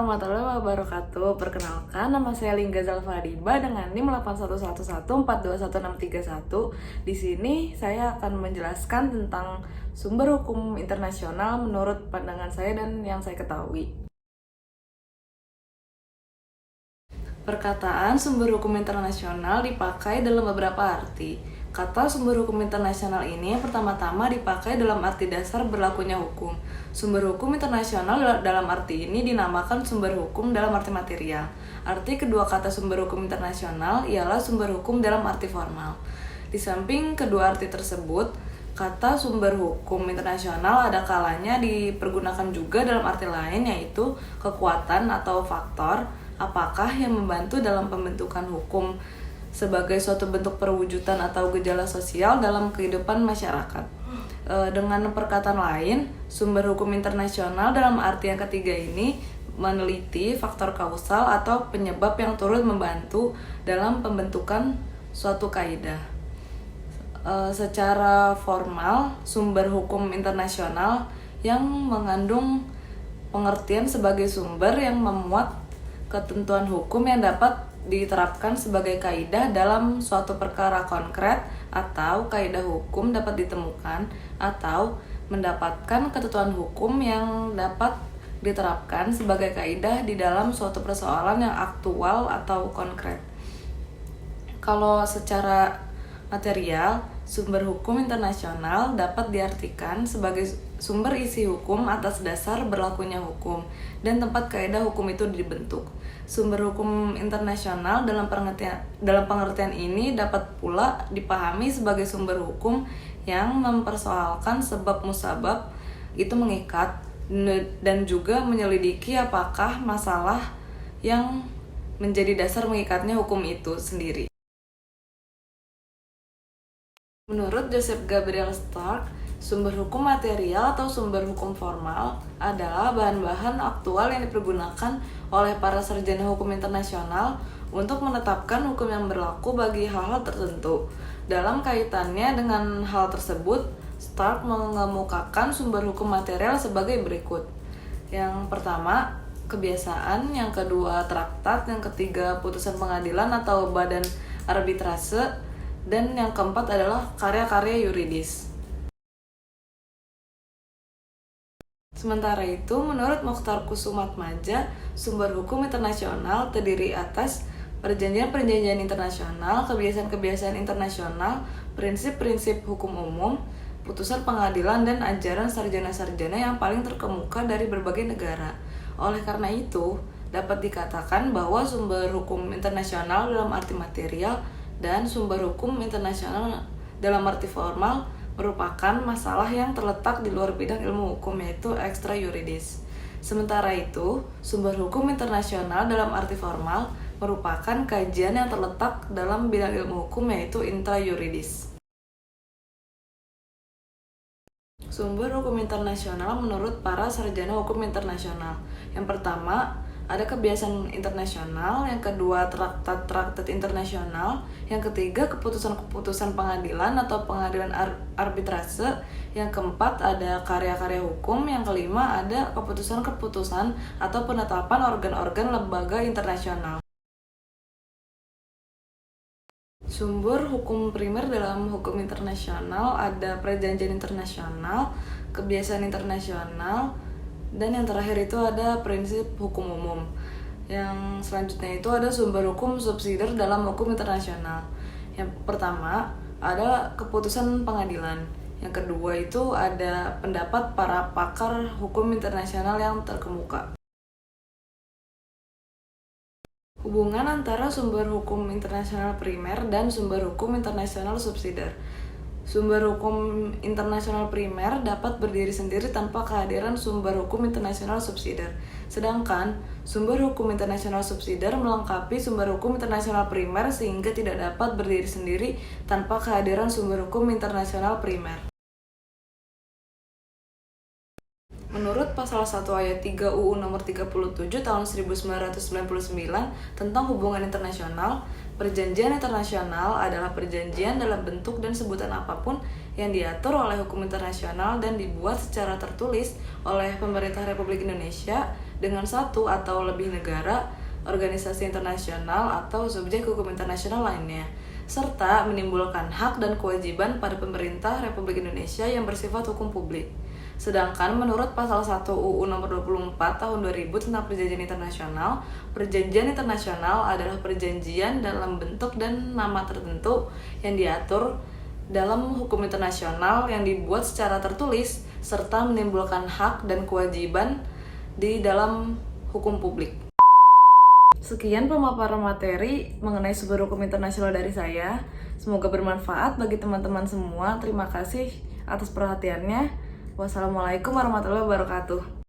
warahmatullahi wabarakatuh. Perkenalkan, nama saya Lingga Zalfariba dengan NIM 8111142161. Di sini saya akan menjelaskan tentang sumber hukum internasional menurut pandangan saya dan yang saya ketahui. Perkataan sumber hukum internasional dipakai dalam beberapa arti. Kata sumber hukum internasional ini pertama-tama dipakai dalam arti dasar berlakunya hukum. Sumber hukum internasional dalam arti ini dinamakan sumber hukum dalam arti material. Arti kedua kata sumber hukum internasional ialah sumber hukum dalam arti formal. Di samping kedua arti tersebut, kata sumber hukum internasional ada kalanya dipergunakan juga dalam arti lain, yaitu kekuatan atau faktor apakah yang membantu dalam pembentukan hukum sebagai suatu bentuk perwujudan atau gejala sosial dalam kehidupan masyarakat. Dengan perkataan lain, sumber hukum internasional dalam arti yang ketiga ini meneliti faktor kausal atau penyebab yang turut membantu dalam pembentukan suatu kaidah. Secara formal, sumber hukum internasional yang mengandung pengertian sebagai sumber yang memuat ketentuan hukum yang dapat diterapkan sebagai kaidah dalam suatu perkara konkret, atau kaidah hukum dapat ditemukan atau mendapatkan ketentuan hukum yang dapat diterapkan sebagai kaidah di dalam suatu persoalan yang aktual atau konkret. Kalau secara material, sumber hukum internasional dapat diartikan sebagai sumber isi hukum atas dasar berlakunya hukum dan tempat kaidah hukum itu dibentuk. Sumber hukum internasional dalam pengertian ini dapat pula dipahami sebagai sumber hukum yang mempersoalkan sebab musabab itu mengikat dan juga menyelidiki apakah masalah yang menjadi dasar mengikatnya hukum itu sendiri. Menurut Joseph Gabriel Stark, sumber hukum material atau sumber hukum formal adalah bahan-bahan aktual yang dipergunakan oleh para sarjana hukum internasional untuk menetapkan hukum yang berlaku bagi hal-hal tertentu. Dalam kaitannya dengan hal tersebut, Stark mengemukakan sumber hukum material sebagai berikut. Yang pertama, kebiasaan, yang kedua traktat, yang ketiga putusan pengadilan atau badan arbitrase, dan yang keempat adalah karya-karya yuridis. Sementara itu, menurut Mokhtar Kusumatmadja, sumber hukum internasional terdiri atas perjanjian-perjanjian internasional, kebiasaan-kebiasaan internasional, prinsip-prinsip hukum umum, putusan pengadilan, dan ajaran sarjana-sarjana yang paling terkemuka dari berbagai negara. Oleh karena itu, dapat dikatakan bahwa sumber hukum internasional dalam arti material dan sumber hukum internasional dalam arti formal merupakan masalah yang terletak di luar bidang ilmu hukum, yaitu ekstra yuridis. Sementara itu, sumber hukum internasional dalam arti formal merupakan kajian yang terletak dalam bidang ilmu hukum, yaitu intra yuridis. Sumber hukum internasional menurut para sarjana hukum internasional. Yang pertama, ada kebiasaan internasional, yang kedua traktat-traktat internasional, yang ketiga keputusan-keputusan pengadilan atau pengadilan arbitrase, yang keempat ada karya-karya hukum, yang kelima ada keputusan-keputusan atau penetapan organ-organ lembaga internasional. Sumber hukum primer dalam hukum internasional ada perjanjian internasional, kebiasaan internasional, dan yang terakhir itu ada prinsip hukum umum. Yang selanjutnya itu ada sumber hukum subsidiar dalam hukum internasional. Yang pertama ada keputusan pengadilan. Yang kedua itu ada pendapat para pakar hukum internasional yang terkemuka. Hubungan antara sumber hukum internasional primer dan sumber hukum internasional subsidiar. Sumber hukum internasional primer dapat berdiri sendiri tanpa kehadiran sumber hukum internasional subsidiar. Sedangkan sumber hukum internasional subsidiar melengkapi sumber hukum internasional primer sehingga tidak dapat berdiri sendiri tanpa kehadiran sumber hukum internasional primer. Menurut pasal 1 ayat 3 UU nomor 37 tahun 1999 tentang hubungan internasional, perjanjian internasional adalah perjanjian dalam bentuk dan sebutan apapun yang diatur oleh hukum internasional dan dibuat secara tertulis oleh pemerintah Republik Indonesia dengan satu atau lebih negara, organisasi internasional, atau subjek hukum internasional lainnya, serta menimbulkan hak dan kewajiban pada pemerintah Republik Indonesia yang bersifat hukum publik. Sedangkan menurut pasal 1 UU nomor 24 tahun 2000 tentang perjanjian internasional adalah perjanjian dalam bentuk dan nama tertentu yang diatur dalam hukum internasional yang dibuat secara tertulis serta menimbulkan hak dan kewajiban di dalam hukum publik. Sekian pemaparan materi mengenai sumber hukum internasional dari saya. Semoga bermanfaat bagi teman-teman semua. Terima kasih atas perhatiannya. Wassalamualaikum warahmatullahi wabarakatuh.